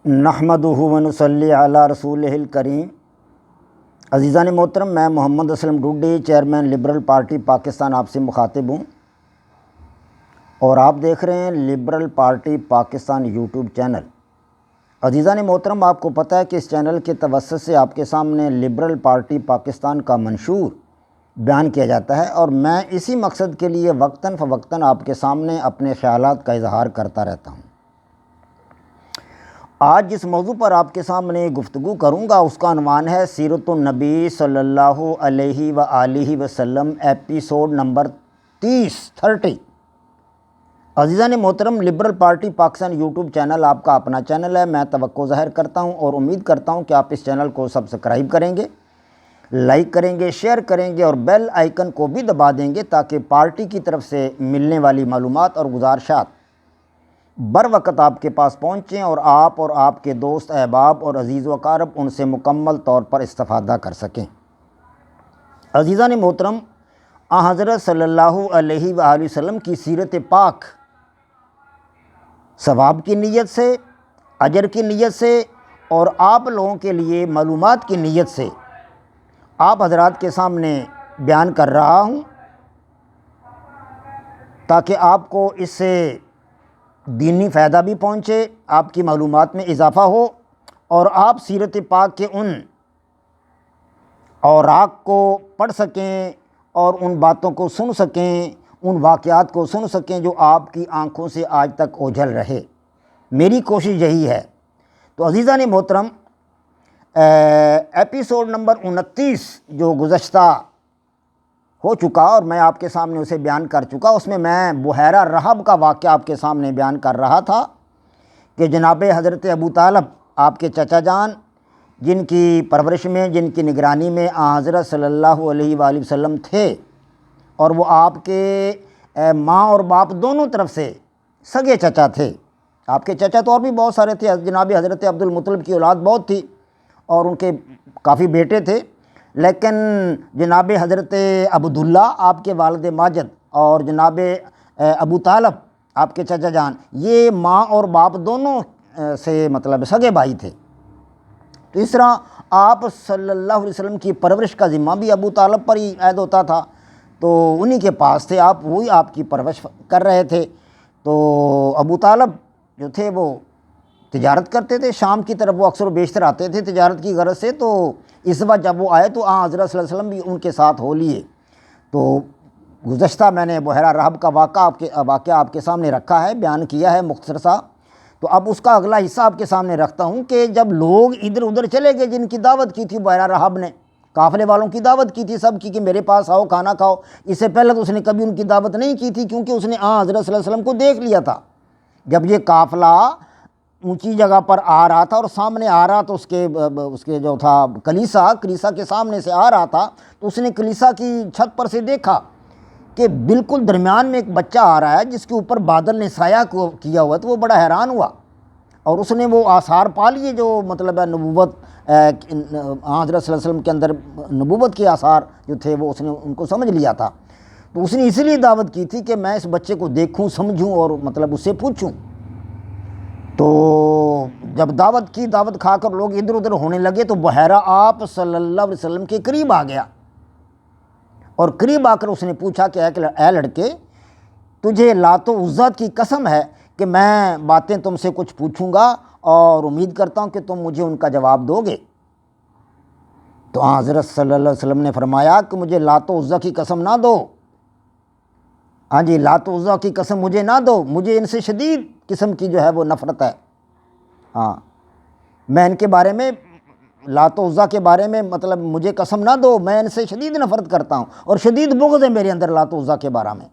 نحمدہ ونصلی علی رسولہ الکریم۔ عزیزان محترم، میں Muhammad Aslam Dodi, chairman Liberal Party Pakistan آپ سے مخاطب ہوں، اور آپ دیکھ رہے ہیں Liberal Party Pakistan YouTube channel. عزیزان محترم، آپ کو پتہ ہے کہ اس چینل کے توسط سے آپ کے سامنے لبرل پارٹی پاکستان کا منشور بیان کیا جاتا ہے، اور میں اسی مقصد کے لیے وقتاً فوقتاً آپ کے سامنے اپنے خیالات کا اظہار کرتا رہتا ہوں۔ آج جس موضوع پر آپ کے سامنے گفتگو کروں گا اس کا عنوان ہے سیرت النبی صلی اللہ علیہ وآلہ وسلم، ایپیسوڈ نمبر 30۔ عزیزان محترم، liberal Party Pakistan YouTube channel آپ کا اپنا چینل ہے۔ میں توقع ظاہر کرتا ہوں اور امید کرتا ہوں کہ آپ اس چینل کو سبسکرائب کریں گے، لائک کریں گے، شیئر کریں گے اور بیل آئیکن کو بھی دبا دیں گے، تاکہ پارٹی کی طرف سے ملنے والی معلومات اور گزارشات بر وقت آپ کے پاس پہنچیں اور آپ کے دوست احباب اور عزیز و اقارب ان سے مکمل طور پر استفادہ کر سکیں۔ عزیزان محترم، حضرت صلی اللہ علیہ وآلہ وسلم کی سیرت پاک ثواب کی نیت سے، اجر کی نیت سے اور آپ لوگوں کے لیے معلومات کی نیت سے آپ حضرات کے سامنے بیان کر رہا ہوں، تاکہ آپ کو اس سے دینی فائدہ بھی پہنچے، آپ کی معلومات میں اضافہ ہو، اور آپ سیرت پاک کے ان اوراق کو پڑھ سکیں اور ان باتوں کو سن سکیں، ان واقعات کو سن سکیں جو آپ کی آنکھوں سے آج تک اوجھل رہے۔ میری کوشش یہی ہے۔ تو عزیزان محترم، ایپیسوڈ نمبر 29 جو گزشتہ ہو چکا اور میں آپ کے سامنے اسے بیان کر چکا، اس میں بحیرہ رحب کا واقعہ آپ کے سامنے بیان کر رہا تھا کہ جناب حضرت ابو طالب، آپ کے چچا جان، جن کی پرورش میں، جن کی نگرانی میں حضرت صلی اللہ علیہ وآلہ وسلم تھے، اور وہ آپ کے ماں اور باپ دونوں طرف سے سگے چچا تھے۔ آپ کے چچا تو اور بھی بہت سارے تھے، جناب حضرت عبد المطلب کی اولاد بہت تھی اور ان کے کافی بیٹے تھے، لیکن جناب حضرت عبداللہ، آپ کے والد ماجد، اور جناب ابو طالب، آپ کے چچا جان، یہ ماں اور باپ دونوں سے سگے بھائی تھے۔ تو اس طرح آپ صلی اللہ علیہ وسلم کی پرورش کا ذمہ بھی ابو طالب پر ہی عائد ہوتا تھا، تو انہی کے پاس تھے آپ، وہی آپ کی پرورش کر رہے تھے۔ تو ابو طالب جو تھے وہ تجارت کرتے تھے، شام کی طرف وہ اکثر و بیشتر آتے تھے تجارت کی غرض سے، تو اس وقت جب وہ آئے تو حضرت صلی اللہ علیہ وسلم بھی ان کے ساتھ ہو لیے۔ تو گزشتہ میں نے بحیرہ رحب کا واقعہ آپ کے سامنے رکھا ہے، بیان کیا ہے مختصر سا۔ تو اب اس کا اگلا حصہ آپ کے سامنے رکھتا ہوں کہ جب لوگ ادھر ادھر چلے گئے، جن کی دعوت کی تھی بحیرہ رحب نے، قافلے والوں کی دعوت کی تھی سب کی کہ میرے پاس آؤ کھانا کھاؤ، اس سے پہلے تو اس نے کبھی ان کی دعوت نہیں کی تھی، کیونکہ اس نے حضرت صلی اللہ علیہ وسلم کو دیکھ لیا تھا۔ جب یہ قافلہ اونچی جگہ پر آ رہا تھا اور سامنے آ رہا تو اس کے جو تھا کلیسا کے سامنے سے آ رہا تھا، تو اس نے کلیسا کی چھت پر سے دیکھا کہ بالکل درمیان میں ایک بچہ آ رہا ہے جس کے اوپر بادل نے سایہ کو کیا ہوا، تو وہ بڑا حیران ہوا، اور اس نے وہ آثار پا لیے جو نبوت، حضرت صلی اللہ علیہ وسلم کے اندر نبوت کے آثار جو تھے وہ اس نے ان کو سمجھ لیا تھا۔ تو اس نے اسی لیے دعوت کی تھی کہ میں اس بچے کو دیکھوں، سمجھوں اور اس سے پوچھوں۔ تو جب دعوت کھا کر لوگ ادھر ادھر ہونے لگے تو بحیرہ آپ صلی اللہ علیہ وسلم کے قریب آ گیا، اور قریب آ کر اس نے پوچھا کہ اے لڑکے، تجھے لات و عزیٰ کی قسم ہے کہ میں باتیں تم سے کچھ پوچھوں گا اور امید کرتا ہوں کہ تم مجھے ان کا جواب دو گے؟ تو حضرت صلی اللہ علیہ وسلم نے فرمایا کہ مجھے لات و عزیٰ کی قسم نہ دو، ہاں جی، لات و عزیٰ کی قسم مجھے نہ دو، مجھے ان سے شدید قسم کی جو ہے وہ نفرت ہے۔ ہاں، میں ان کے بارے میں، لات و عزیٰ کے بارے میں مجھے قسم نہ دو، میں ان سے شدید نفرت کرتا ہوں اور شدید بغض ہے میرے اندر لات و عزیٰ کے بارے میں۔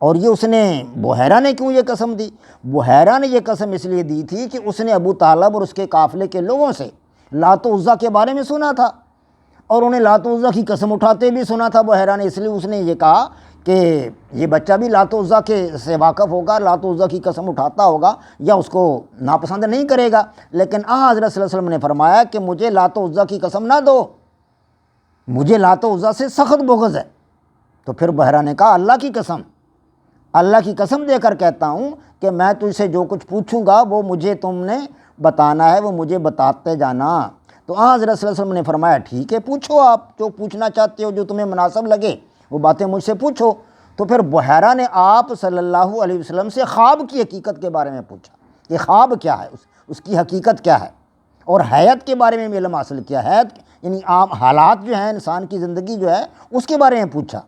اور یہ اس نے، بحیرہ نے کیوں یہ قسم دی؟ بحیرہ نے یہ قسم اس لیے دی تھی کہ اس نے ابو طالب اور اس کے قافلے کے لوگوں سے لات و عزیٰ کے بارے میں سنا تھا، اور انہیں لات و عزیٰ کی قسم اٹھاتے بھی سنا تھا بحیرہ نے، اس لیے اس نے یہ کہا کہ یہ بچہ بھی لات و عزیٰ سے واقف ہوگا، لات و عزیٰ کی قسم اٹھاتا ہوگا یا اس کو ناپسند نہیں کرے گا، لیکن حضرت صلی اللہ علیہ وسلم نے فرمایا کہ مجھے لات و عزیٰ کی قسم نہ دو، مجھے لات و عزیٰ سے سخت بغض ہے۔ تو پھر بحیرہ نے کہا اللہ کی قسم دے کر کہتا ہوں کہ میں تجھ سے جو کچھ پوچھوں گا وہ مجھے تم نے بتانا ہے وہ مجھے بتاتے جانا۔ تو حضرت صلی اللہ علیہ وسلم نے فرمایا ٹھیک ہے، پوچھو، آپ جو پوچھنا چاہتے ہو، جو تمہیں مناسب لگے وہ باتیں مجھ سے پوچھو۔ تو پھر بحیرہ نے آپ صلی اللہ علیہ وسلم سے خواب کی حقیقت کے بارے میں پوچھا کہ خواب کیا ہے، اس کی حقیقت کیا ہے، اور حیات کے بارے میں بھی علم حاصل کیا۔ حیات یعنی عام حالات جو ہیں، انسان کی زندگی جو ہے اس کے بارے میں پوچھا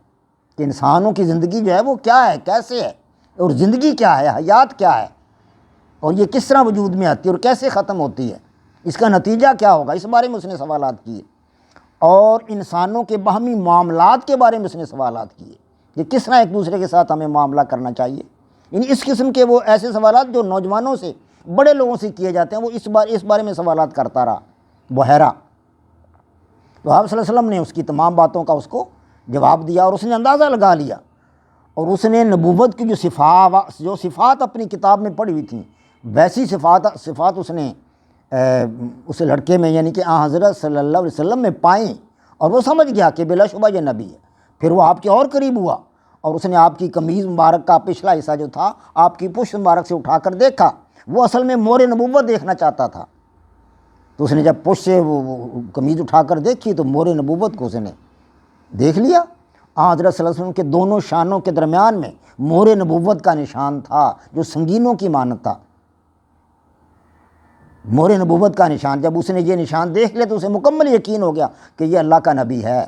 کہ انسانوں کی زندگی جو ہے وہ کیا ہے، کیسے ہے، اور زندگی کیا ہے، حیات کیا ہے، اور یہ کس طرح وجود میں آتی ہے اور کیسے ختم ہوتی ہے، اس کا نتیجہ کیا ہوگا، اس بارے میں اس نے سوالات کیے۔ اور انسانوں کے باہمی معاملات کے بارے میں اس نے سوالات کیے کہ کس طرح ایک دوسرے کے ساتھ ہمیں معاملہ کرنا چاہیے۔ یعنی اس قسم کے وہ ایسے سوالات جو نوجوانوں سے، بڑے لوگوں سے کیے جاتے ہیں، وہ اس بارے میں سوالات کرتا رہا بحیرہ۔ تو آپ صلی اللہ علیہ وسلم نے اس کی تمام باتوں کا اس کو جواب دیا، اور اس نے اندازہ لگا لیا، اور اس نے نبوت کی جو صفات اپنی کتاب میں پڑھی ہوئی تھیں ویسی صفات اس نے اس لڑکے میں یعنی کہ حضرت صلی اللہ علیہ وسلم میں پائیں، اور وہ سمجھ گیا کہ بلا شبہ یہ نبی ہے۔ پھر وہ آپ کے اور قریب ہوا، اور اس نے آپ کی قمیض مبارک کا پچھلا حصہ جو تھا آپ کی پشت مبارک سے اٹھا کر دیکھا۔ وہ اصل میں مور نبوت دیکھنا چاہتا تھا، تو اس نے جب پشت سے وہ قمیض اٹھا کر دیکھی تو مور نبوت کو اس نے دیکھ لیا۔ حضرت صلی اللہ علیہ وسلم کے دونوں شانوں کے درمیان میں مور نبوت کا نشان تھا جو سنگینوں کی مانند تھا۔ مور نبوت کا نشان، جب اس نے یہ نشان دیکھ لیا تو اسے مکمل یقین ہو گیا کہ یہ اللہ کا نبی ہے،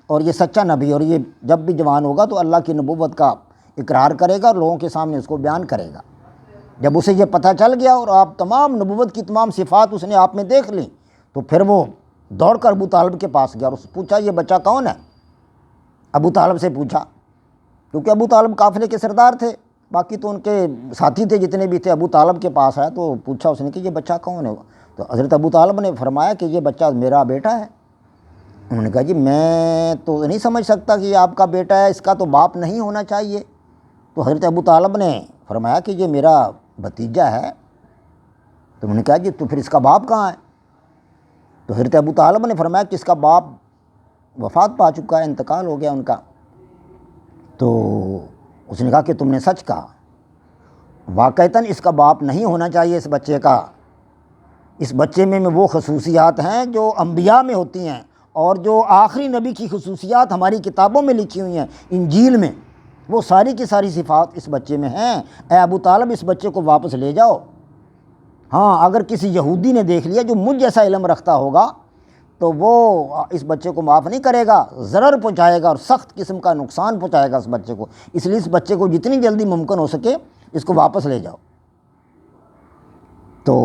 اور یہ سچا نبی، اور یہ جب بھی جوان ہوگا تو اللہ کی نبوت کا اقرار کرے گا اور لوگوں کے سامنے اس کو بیان کرے گا۔ جب اسے یہ پتہ چل گیا اور آپ تمام نبوت کی تمام صفات اس نے آپ میں دیکھ لیں، تو پھر وہ دوڑ کر ابو طالب کے پاس گیا اور اس سے پوچھا یہ بچہ کون ہے۔ ابو طالب سے پوچھا، کیونکہ ابو طالب قافلے کے سردار تھے، باقی تو ان کے ساتھی تھے جتنے بھی تھے۔ ابو طالب کے پاس آیا تو پوچھا اس نے کہ یہ بچہ کون ہے۔ تو حضرت ابو طالب نے فرمایا کہ یہ بچہ میرا بیٹا ہے۔ انہوں نے کہا جی میں تو نہیں سمجھ سکتا کہ یہ آپ کا بیٹا ہے، اس کا تو باپ نہیں ہونا چاہیے۔ تو حضرت ابو طالب نے فرمایا کہ یہ میرا بھتیجا ہے۔ تو انہوں نے کہا جی تو پھر اس کا باپ کہاں ہے؟ تو حضرت ابو طالب نے فرمایا کہ اس کا باپ وفات پا چکا ہے، انتقال ہو گیا ان کا۔ تو اس نے کہا کہ تم نے سچ کہا، واقعتاً اس کا باپ نہیں ہونا چاہیے اس بچے کا۔ اس بچے میں وہ خصوصیات ہیں جو انبیاء میں ہوتی ہیں، اور جو آخری نبی کی خصوصیات ہماری کتابوں میں لکھی ہوئی ہیں، انجیل میں، وہ ساری کی ساری صفات اس بچے میں ہیں۔ اے ابو طالب اس بچے کو واپس لے جاؤ۔ ہاں اگر کسی یہودی نے دیکھ لیا جو مجھ جیسا علم رکھتا ہوگا تو وہ اس بچے کو معاف نہیں کرے گا، ضرر پہنچائے گا اور سخت قسم کا نقصان پہنچائے گا اس بچے کو، اس لیے اس بچے کو جتنی جلدی ممکن ہو سکے اس کو واپس لے جاؤ تو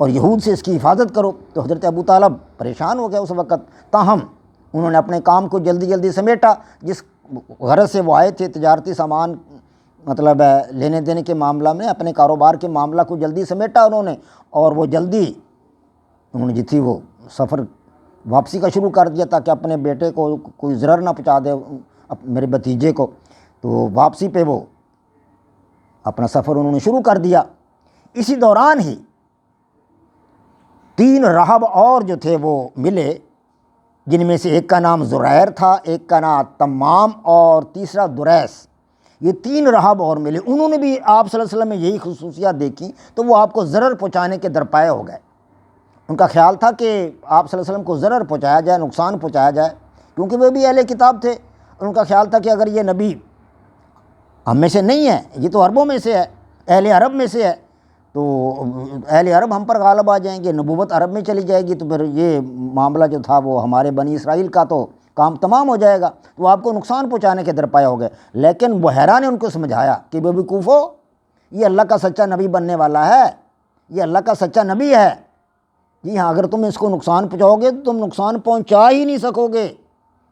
اور یہود سے اس کی حفاظت کرو۔ تو حضرت ابو طالب پریشان ہو گیا اس وقت، تاہم انہوں نے اپنے کام کو جلدی جلدی سمیٹا۔ جس غرض سے وہ آئے تھے، تجارتی سامان مطلب لینے دینے کے معاملہ میں، اپنے کاروبار کے معاملہ کو جلدی سمیٹا انہوں نے، اور وہ جلدی انہوں نے جتنی وہ سفر واپسی کا شروع کر دیا تاکہ اپنے بیٹے کو کوئی ضرر نہ پہنچا دے، میرے بھتیجے کو۔ تو واپسی پہ وہ اپنا سفر انہوں نے شروع کر دیا۔ اسی دوران ہی 3 راہب اور جو تھے وہ ملے، جن میں سے ایک کا نام زریر تھا، ایک کا نام تمام، اور تیسرا دریس۔ یہ 3 راہب اور ملے، انہوں نے بھی آپ صلی اللہ علیہ وسلم میں یہی خصوصیات دیکھی، تو وہ آپ کو ضرر پہنچانے کے درپائے ہو گئے۔ ان کا خیال تھا کہ آپ صلی اللہ علیہ وسلم کو ضرر پہنچایا جائے، نقصان پہنچایا جائے، کیونکہ وہ بھی اہل کتاب تھے۔ ان کا خیال تھا کہ اگر یہ نبی ہم میں سے نہیں ہے، یہ تو عربوں میں سے ہے، اہل عرب میں سے ہے، تو اہل عرب ہم پر غالب آ جائیں گے، نبوت عرب میں چلی جائے گی، تو پھر یہ معاملہ جو تھا وہ ہمارے بنی اسرائیل کا تو کام تمام ہو جائے گا، تو آپ کو نقصان پہنچانے کے درپائے ہو گئے۔ لیکن بحیرہ نے ان کو سمجھایا کہ بے وقوفو، یہ اللہ کا سچا نبی بننے والا ہے، یہ اللہ کا سچا نبی ہے۔ جی ہاں، اگر تم اس کو نقصان پہنچاؤ گے تو تم نقصان پہنچا ہی نہیں سکو گے،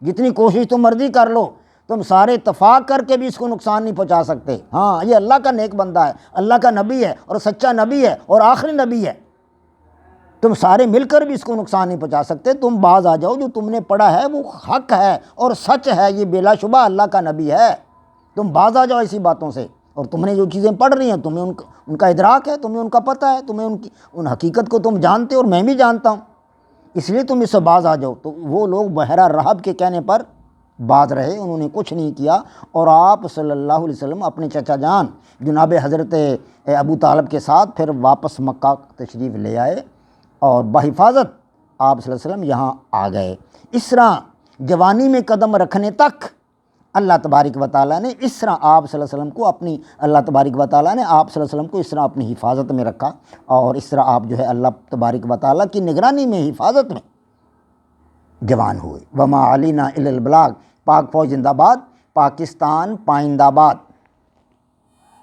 جتنی کوشش تم مرضی کر لو، تم سارے اتفاق کر کے بھی اس کو نقصان نہیں پہنچا سکتے۔ ہاں یہ اللہ کا نیک بندہ ہے، اللہ کا نبی ہے، اور سچا نبی ہے، اور آخری نبی ہے، تم سارے مل کر بھی اس کو نقصان نہیں پہنچا سکتے۔ تم باز آ جاؤ، جو تم نے پڑھا ہے وہ حق ہے اور سچ ہے، یہ بلا شبہ اللہ کا نبی ہے، تم باز آ جاؤ ایسی باتوں سے۔ اور تم نے جو چیزیں پڑھ رہی ہیں تمہیں ان کا ادراک ہے، تمہیں ان کا پتہ ہے، تمہیں ان حقیقت کو تم جانتے اور میں بھی جانتا ہوں، اس لیے تم اس سے باز آ جاؤ۔ تو وہ لوگ بحیرہ رہب کے کہنے پر بعد رہے، انہوں نے کچھ نہیں کیا، اور آپ صلی اللہ علیہ وسلم اپنے چچا جان جناب حضرت ابو طالب کے ساتھ پھر واپس مکہ تشریف لے آئے اور بحفاظت آپ صلی اللہ علیہ وسلم یہاں آ گئے۔ اس طرح جوانی میں قدم رکھنے تک اللہ تبارک و تعالیٰ نے اس طرح آپ صلی اللہ علیہ وسلم کو اپنی اللہ تبارک و تعالیٰ نے آپ صلی اللہ علیہ وسلم کو اس طرح اپنی حفاظت میں رکھا، اور اس طرح آپ جو ہے اللہ تبارک و تعالیٰ کی نگرانی میں حفاظت میں جوان ہوئے۔ وما علینا الا البلاغ۔ پاک فوج زندہ باد، پاکستان پائندہ باد۔